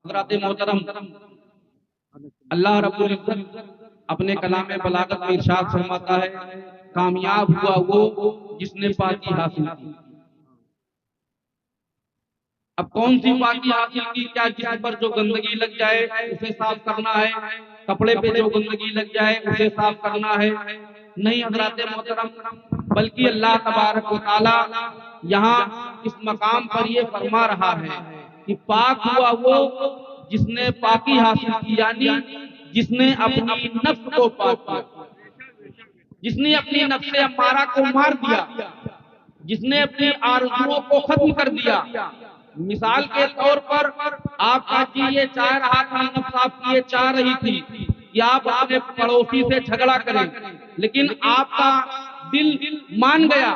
حضرات محترم، اللہ رب العزت اپنے کلام بلاغت میں ارشاد فرماتا ہے کامیاب ہوا وہ جس نے پاکی حاصل کی۔ اب کون سی پاکی حاصل کی؟ کیا جسم پر جو گندگی لگ جائے اسے صاف کرنا ہے؟ کپڑے پہ جو گندگی لگ جائے اسے صاف کرنا ہے؟ نہیں حضرات محترم، بلکہ اللہ تبارک و تعالی یہاں اس مقام پر یہ فرما رہا ہے کہ پاک ہوا وہ جس نے پاکی حاصل کی، یعنی جس نے اپنی نفس کو پاک کیا، جس نے اپنی نفس امارہ کو مار دیا، جس نے اپنی آرزوؤں کو ختم کر دیا۔ مثال کے طور پر آپ کا جی یہ چاہ رہا تھا، نفس آپ کی یہ چاہ رہی تھی کہ آپ اپنے پڑوسی سے جھگڑا کریں، لیکن آپ کا دل مان گیا،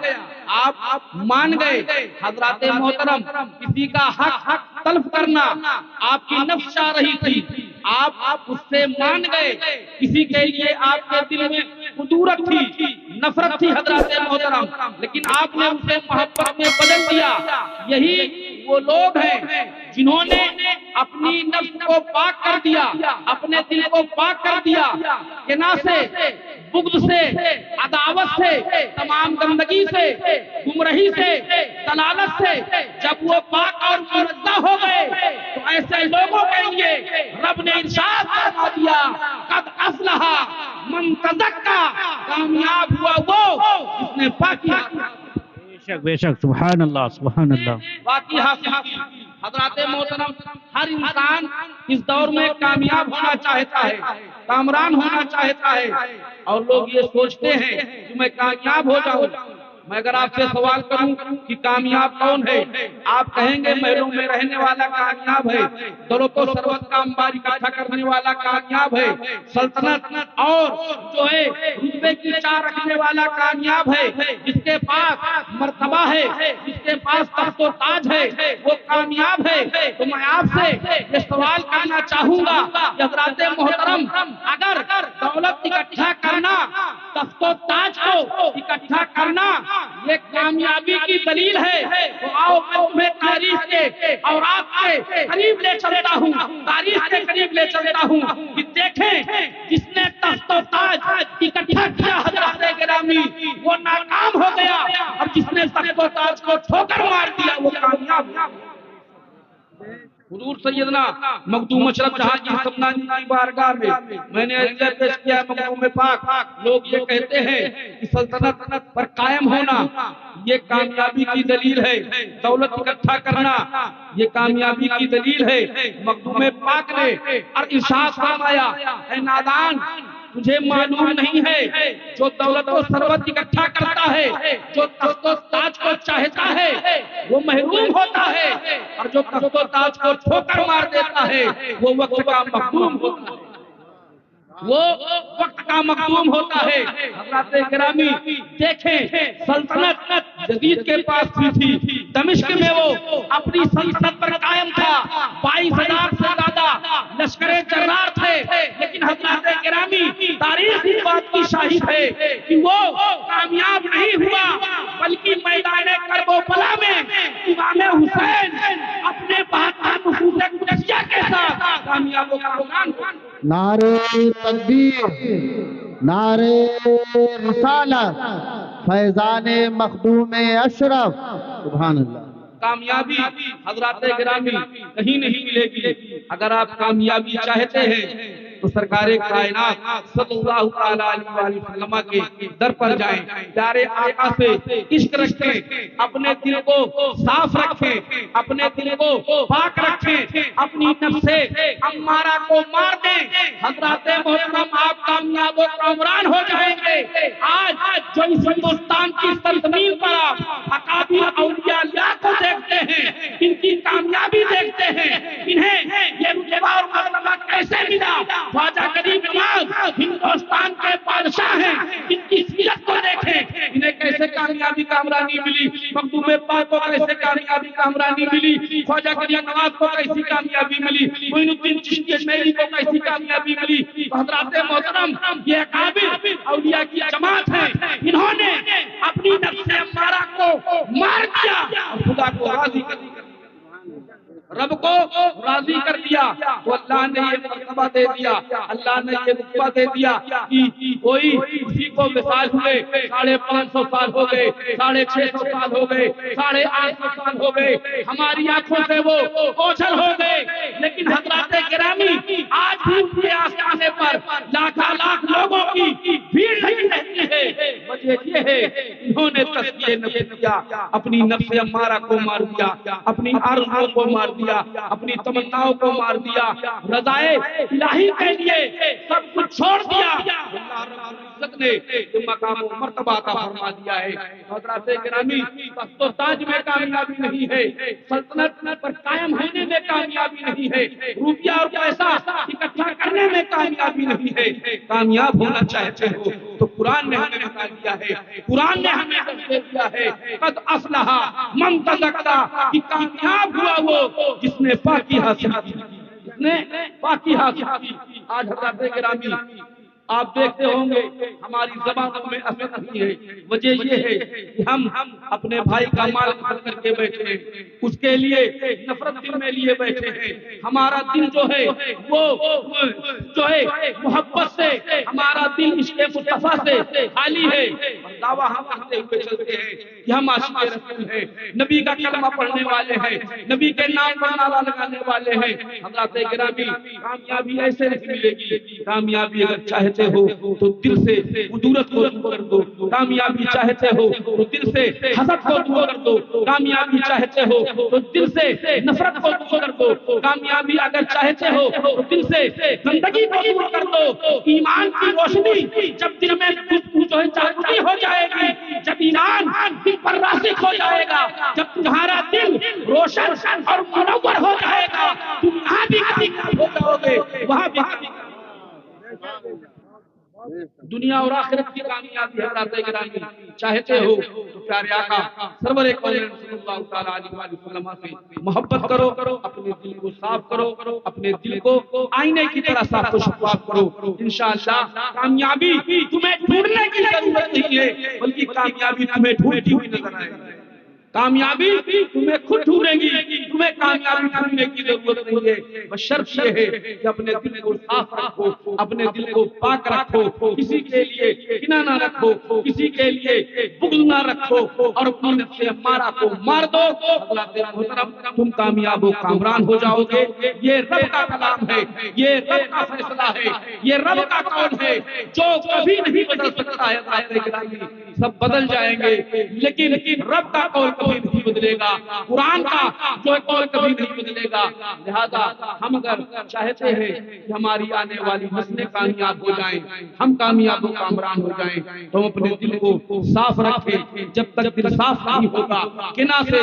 آپ مان گئے۔ حضرات محترم، کسی کا حق تلف کرنا آپ کی نفس چاہ رہی تھی، آپ اس سے مان گئے۔ کسی کے لیے آپ کے دل میں قدورت تھی، نفرت تھی حضرات محترم، لیکن آپ نے اسے محبت میں بدل دیا۔ یہی وہ لوگ ہیں جنہوں نے اپنی نفس کو پاک کر دیا، اپنے دل کو پاک کر دیا، کنا سے، بغض سے، عداوت سے، تمام گندگی سے، گمراہی سے، دلالت سے۔ جب وہ پاک اور منزہ ہو گئے تو ایسے لوگوں کے لیے رب نے ارشاد فرما دیا قد افلح من تزکا، کامیاب ہوا وہ جس نے پاکی بے شک سبحان اللہ سبحان اللہ پاکی حاصل کی۔ حضرات محترم، ہر انسان اس دور میں کامیاب ہونا چاہتا ہے، کامران ہونا چاہتا ہے، اور لوگ یہ سوچتے ہیں کہ میں کامیاب ہو جاؤں۔ میں اگر آپ سے سوال کروں کہ کامیاب کون ہے، آپ کہیں گے محلوں میں رہنے والا کامیاب ہے، دولت و ثروت کا انبار اکٹھا کرنے والا کامیاب ہے، سلطنت اور جو ہے رتبے کی چاہ رکھنے والا کامیاب ہے، جس کے پاس مرتبہ ہے، جس کے پاس تخت و تاج ہے وہ کامیاب ہے۔ تو میں آپ سے یہ سوال کرنا چاہوں گا کہ حضرات محترم، اگر دولت اکٹھا کرنا، تخت و تاج کو اکٹھا کرنا یہ کامیابی کی دلیل ہے، تو آؤ میں تمہیں تاریخ کے اور آپ کے قریب لے چلتا ہوں، تاریخ کے قریب لے چلتا ہوں کہ دیکھیں جس نے تخت و تاج اکٹھا کیا حضرات گرامی وہ ناکام ہو گیا، اور جس نے تخت و تاج کو ٹھوکر مار دیا وہ کامیاب ہوا۔ حضور سیدنا مخدوم اشرف جہانگیر سمنانی کی بارگاہ میں نے عرض پیش کیا مخدوم پاک، لوگ یہ کہتے ہیں کہ سلطنت پر قائم ہونا یہ کامیابی کی دلیل ہے، دولت اکٹھا کرنا یہ کامیابی کی دلیل ہے۔ مخدوم پاک نے اور ارشاد فرمایا اے نادان، تجھے معلوم نہیں ہے جو دولت و ثروت اکٹھا کرتا ہے، جو تخت و تاج کو چاہتا ہے وہ محروم ہوتا ہے، اور جو تخت و تاج کو ٹھوکر مار دیتا ہے وہ وقت کا مخدوم ہوتا ہے، وہ وقت کا مخدوم ہوتا ہے۔ حضرات گرامی دیکھیں، سلطنت یزید کے پاس بھی تھی، دمشق میں وہ اپنی سلطنت پر قائم تھا، 22,000 سے زیادہ لشکر جرار تھے، لیکن حضرات گرامی تاریخ اس بات کی شاہد ہے کہ وہ کامیاب نہیں ہوا، بلکہ میدان کربلا میں امام حسین اپنے 72 نفوس قدسیہ کے ساتھ کامیاب و کامران ہوا۔ نعرہ تکبیر، نعرہ رسالت، فیضان مخدوم اشرف، سبحان اللہ۔ کامیابی حضرات گرامی کہیں نہیں ملے گی۔ اگر آپ کامیابی چاہتے ہیں تو سرکار کائنات صلی اللہ علیہ وسلم کے در پر جائیں، پیارے آقا سے عشق رکھیں، اپنے دل کو صاف رکھیں، اپنے دل کو پاک رکھیں، اپنی نفس امارہ کو مار دیں۔ حضرات محترم، آپ کامیاب و کامران ہو جائیں گے۔ آج جو اس ہندوستان کی سرزمین پر آپ اکابر اولیاء اللہ کو دیکھتے ہیں، ان کی کامیابی دیکھتے ہیں، انہیں یہ رتبہ اور مرتبہ کیسے ملا؟ خواجہ غریب نواز ہندوستان کے بادشاہ ہیں، ان کی سیرت کو دیکھیں، انہیں کیسے کامیابی کامرانی ملی، مخدوم پاک کو کیسے کامیابی کامرانی ملی، خواجہ غریب نواز کو کیسی کامیابی ملی، معین الدین چشتی اجمیری کو کیسی کامیابی ملی۔ حضرات محترم، یہ اکابر اولیاء کی جماعت ہے، انہوں نے اپنی نفس امارہ کو مار دیا اور خدا کو راضی کر دیا۔ رب کو راضی کر دیا تو اللہ نے یہ مرتبہ دے دیا، اللہ نے یہ رتبہ دے دیا کہ کوئی کسی کو وصال ہوئے 550 سال ہو گئے، 650 سال ہو گئے، 850 سال ہو گئے، ہماری آنکھوں سے وہ اوجھل ہو گئے، لیکن حضرات گرامی آج بھی ان کے آستانے پر لاکھاں لاکھ لوگوں کی بھیڑ لگی رہتی ہے۔ وجہ یہ ہے انہوں نے تزکیہ نفس کیا، اپنی نفس امارہ کو مار دیا، اپنی آرزوؤں کو مار دیا، اپنی تمناؤں کو مار دیا، رضائے الہی کے لیے سب کچھ چھوڑ دیا۔ اللہ رب العزت نے یہ مقام و مرتبہ عطا فرما دیا ہے۔ حضرات گرامی تخت و تاج میں کامیابی نہیں ہے، سلطنت پر قائم ہونے میں کامیابی نہیں ہے، روپیہ اور پیسہ اکٹھا کرنے میں کامیابی نہیں ہے۔ کامیاب ہونا چاہتے ہو تو قرآن نے ہمیں بتا دیا ہے، قرآن نے ہمیں دے دیا ہے، قد افلح من تزکا، کہ کامیاب ہوا وہ جس نے پاکی حاصل کی، جس نے پاکی حاصل کی۔ آج حضرات گرامی آپ دیکھتے ہوں گے ہماری زبانوں میں اثر نہیں ہے، وجہ یہ ہے کہ ہم اپنے بھائی کا مال قتل کر کے بیٹھے ہیں، اس کے لیے نفرت دل میں لیے بیٹھے ہیں، ہمارا دل جو ہے وہ جو ہے محبت سے، ہمارا دل عشق مصطفیٰ سے خالی ہے، اور دعویٰ ہم کرتے ہوئے چلتے ہیں کہ ہم عاشق رسول ہیں، نبی کا کلمہ پڑھنے والے ہیں، نبی کے نام پر نعرہ لگانے والے ہیں۔ حضرات گرامی کامیابی ایسے نہیں ملے گی، کامیابی اگر چاہتے ہو تو دل سے قدورت کو دور کر دو، کامیابی چاہتے ہو تو دل سے حسد کو دور کر دو، کامیابی چاہتے ہو تو دل سے نفرت کو دور کر دو، کامیابی اگر چاہتے ہو تو دل سے گندگی کو دور کر دو۔ ایمان کی روشنی جب دل میں جو ہے چاہتی ہو جائے گی، جب ایمان دل پر راسخ ہو جائے گا، جب تمہارا دل روشن اور منور ہو جائے گا، تم یہاں بھی کامیاب ہو جاؤ گے، وہاں بھی دنیا اور آخرت کی کامیابی حضرات گرامی چاہتے ہو تو پیارے آقا سرور کونین صلی اللہ تعالیٰ علیہ وسلم سے محبت کرو، اپنے دل کو صاف کرو، اپنے دل کو آئینے کی طرح صاف و شفاف کرو۔ انشاءاللہ کامیابی تمہیں ڈھونڈنے کی ضرورت نہیں ہے، بلکہ کامیابی تمہیں ڈھونڈتی ہوئی نظر آئے گی، کامیابی تمہیں خود ڈھونڈے گی، تمہیں کامیابی ڈھونڈنے کی ضرورت نہیں ہے۔ بس شرط یہ ہے کہ اپنے دل کو صاف رکھو، اپنے دل کو پاک رکھو، کسی کے لیے کینہ نہ رکھو، کسی کے لیے بغض نہ رکھو، اور اپنی نفس امارہ کو مار دو۔ حضرات محترم تم کامیاب و کامران ہو جاؤ گے۔ یہ رب کا کلام ہے، یہ رب کا فیصلہ ہے، یہ رب کا قول ہے جو کبھی نہیں بدل سکتا ہے۔ حضرات گرامی سب بدل جائیں گے لیکن رب کا قول کبھی نہیں بدلے گا، قرآن کا جو قول کبھی نہیں بدلے گا۔ لہذا ہم اگر چاہتے ہیں کہ ہماری آنے والی نسلیں کامیاب ہو جائیں، ہم کامیاب و کامران ہو جائیں، تو ہم اپنے دل کو صاف رکھیں۔ جب تک دل صاف نہیں ہوگا، کینہ سے،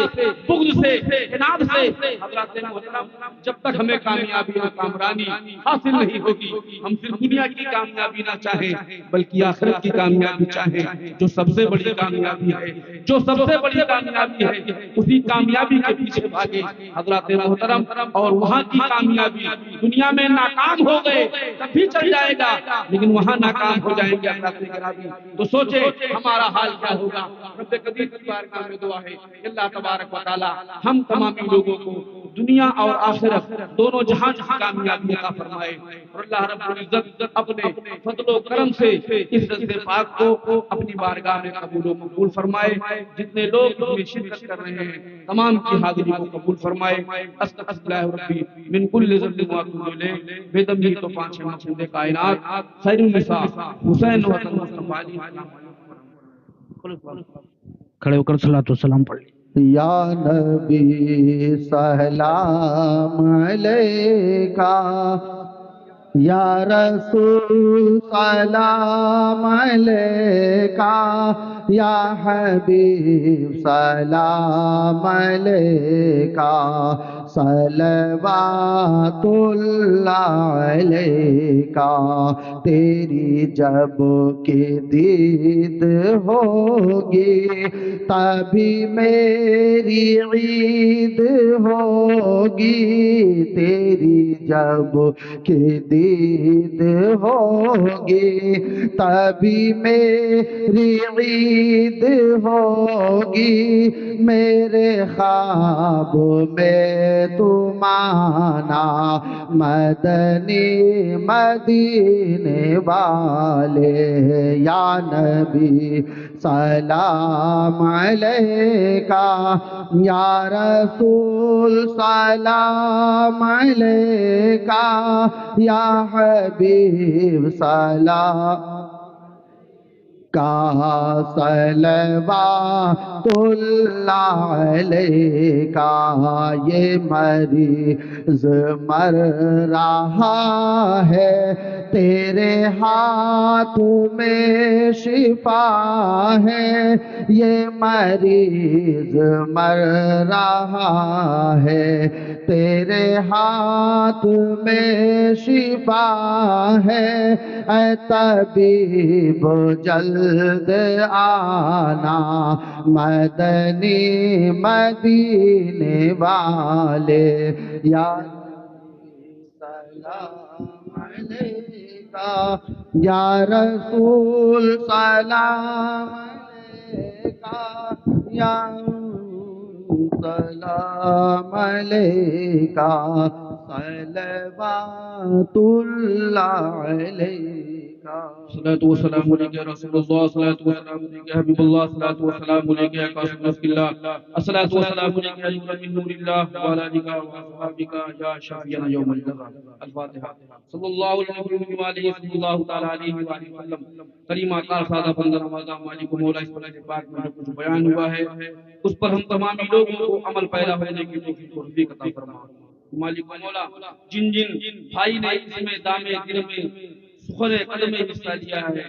بغض سے، اناد سے، حضرات محترم جب تک ہمیں کامیابی و کامرانی حاصل نہیں ہوگی، ہم صرف دنیا کی کامیابی نہ چاہیں بلکہ آخرت کی کامیابی چاہیں، جو سب سے بڑی کامیابی ہے، جو سب سے بڑی کامیابی ہے، اسی کامیابی کے پیچھے بھاگے حضرات محترم، اور وہاں کی کامیابی دنیا میں ناکام ہو گئے تب بھی چل جائے گا، لیکن وہاں ناکام ہو جائیں گے حضرات گرامی تو سوچے ہمارا حال کیا ہوگا۔ رب قدیر کی بارگاہ میں دعا ہے کہ اللہ تبارک و تعالی ہم تمامی لوگوں کو دنیا اور آخرت دونوں جہاں کی کامیابی عطا فرمائے، اور اللہ رب العزت اپنے فضل و کرم سے اس رضا پاک کو اپنی بارگاہ میں قبول و مقبول فرمائے۔ جتنے لوگ اس میں شرکت کر رہے ہیں تمام کی حاضری کو قبول فرمائے۔ استغفر اللہ ربی من کل ذنب و اتوب الیہ بدمہ تو پانچ مقصود کائنات خیر النساء حسین و حسن مصطفیٰ علیہ السلام۔ کھڑے ہو کر صلاۃ و سلام پڑھ لیں۔ یا نبی سلام علیکہ، یا رسول سلام علیکہ، یا حبیب سلام علیکہ، صلوات اللہ علیکہ۔ تیری جب کہ دید ہوگی تبھی میری عید ہوگی، تیری جب کہ دید ہوگی تبھی میری عید ہوگی۔ میرے خواب میں تو مانا مدنی مدینے والے یا نبی سلام علیکہ یا رسول سلام علیکہ یا حبیب سلام کا صلوات اللہ علیکہ یہ مریض مر رہا ہے تیرے ہاتھ میں شفا ہے یہ مریض مر رہا ہے تیرے ہاتھ میں شفا ہے اے طبیب جلد آنا مدنی مدینے والے یا سلام علیکہ یا رسول سلام علیکہ یا سلام علیکہ صلوات اللہ علیکہ صلاة والسلام علیکہ یا رسول اللہ صلاة والسلام علیکہ یا حبیب اللہ صلاة والسلام علیکہ یا قاسم رزق اللہ صلاة والسلام علیکہ یا نور من نور اللہ وعلی آلہ وصحبہ یا شفیعنا یوم الجزا الفاتحہ صلی اللہ علیہ صلی اللہ تعالی علیہ وآلہ وسلم کریمہ کار سادہ بندر آمازہ مالک مولا اس پلے پاک میں جو کچھ بیان ہوا ہے اس پر ہم تمامی لوگوں کو عمل پیدا ہونے کی توفیق اور توفیق عطا فرما مالک مولا جن بھائی نے اس میں دامے دل میں سخن قدم میں حصہ لیا ہے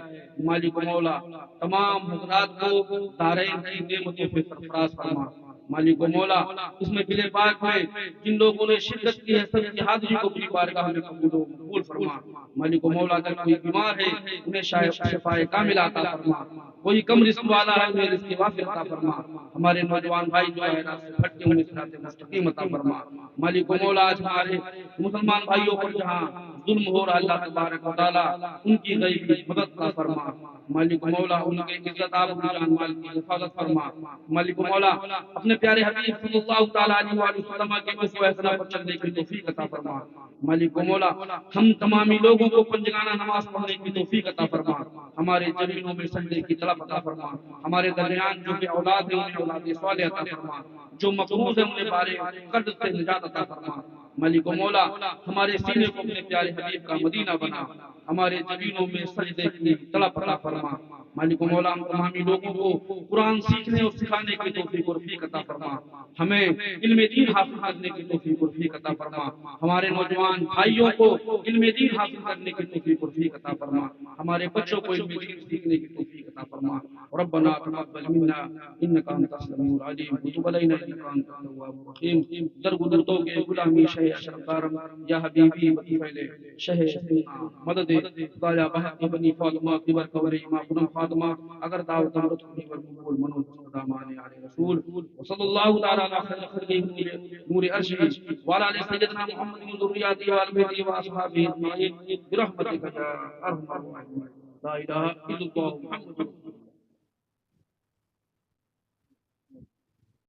مالک مولا تمام حضرات کو دارین کی نعمتوں پہ سرفراز فرما مالک مولا اس میں بلے پاک میں جن لوگوں نے شرکت کی ہے سب کی حاضری کو اپنی بارگاہ میں قبول و مقبول فرما مالک مولا اگر کوئی بیمار ہے انہیں شفاء کامل عطا فرما کوئی کم رزق والا ہے انہیں رزق وافر عطا فرما ہمارے نوجوان بھائی جو ہے راہ سے پھٹ کے انہیں صراط مستقیم عطا فرما مالک مولا آج ہمارے مسلمان بھائیوں پر جہاں ظلم ہو رہا اللہ تبارک و تعالی ان کی غیبی مدد عطا فرما مالک مولا ان کے عزت آبرو جان مال کی حفاظت فرما مالک مولا اپنے پیارے حبیب صلی اللہ تعالی علیہ وسلم کے اسوہ حسنہ پر چلنے کی توفیق عطا فرما مالک مولا ہم تمامی لوگوں کو پنجگانہ نماز پڑھنے کی توفیق عطا فرما ہمارے جبینوں میں سجدے کی طلب عطا فرما ہمارے درمیان جو کہ اولاد ہیں انہیں اولاد صالح عطا فرما جو مقروض ہیں انہیں بارے قرض سے نجات عطا فرما مالک مولا ہمارے سینے کو اپنے پیارے حبیب کا مدینہ بنا ہمارے جبینوں میں سجدے کی طلب عطا فرما مالک مولا ہم تمامی لوگوں کو قرآن سیکھنے اور سکھانے کی توفیق اور توفیق عطا فرما ہمیں علم دین حاصل کرنے کی توفیق اور توفیق عطا فرما ہمارے نوجوان بھائیوں کو علم دین حاصل کرنے کی توفیق اور توفیق عطا فرما ہمارے بچوں کو علم دین سیکھنے کی توفیق عطا فرما ربنا تقبل منا انك انت السميع العليم وتب علينا انك انت التواب الرحيم درگزرتوں کے غلامی شہ اشرف دارم یا حبیبی وطفیل شہ مدد خدایا بحق بنی فاطمہ قبر قبر امام خدم فاطمہ اگر دعوت امرت کنی ورمقبول منوز خدامان علی رسول وصلی اللہ تعالی علی خیر خلقی نور عرشی وعلا علی سیدنا محمد ذریاتی والبیتی واصحابی اجمعین برحمتک یا ارحم الراحمین لا الہ الا اللہ محمد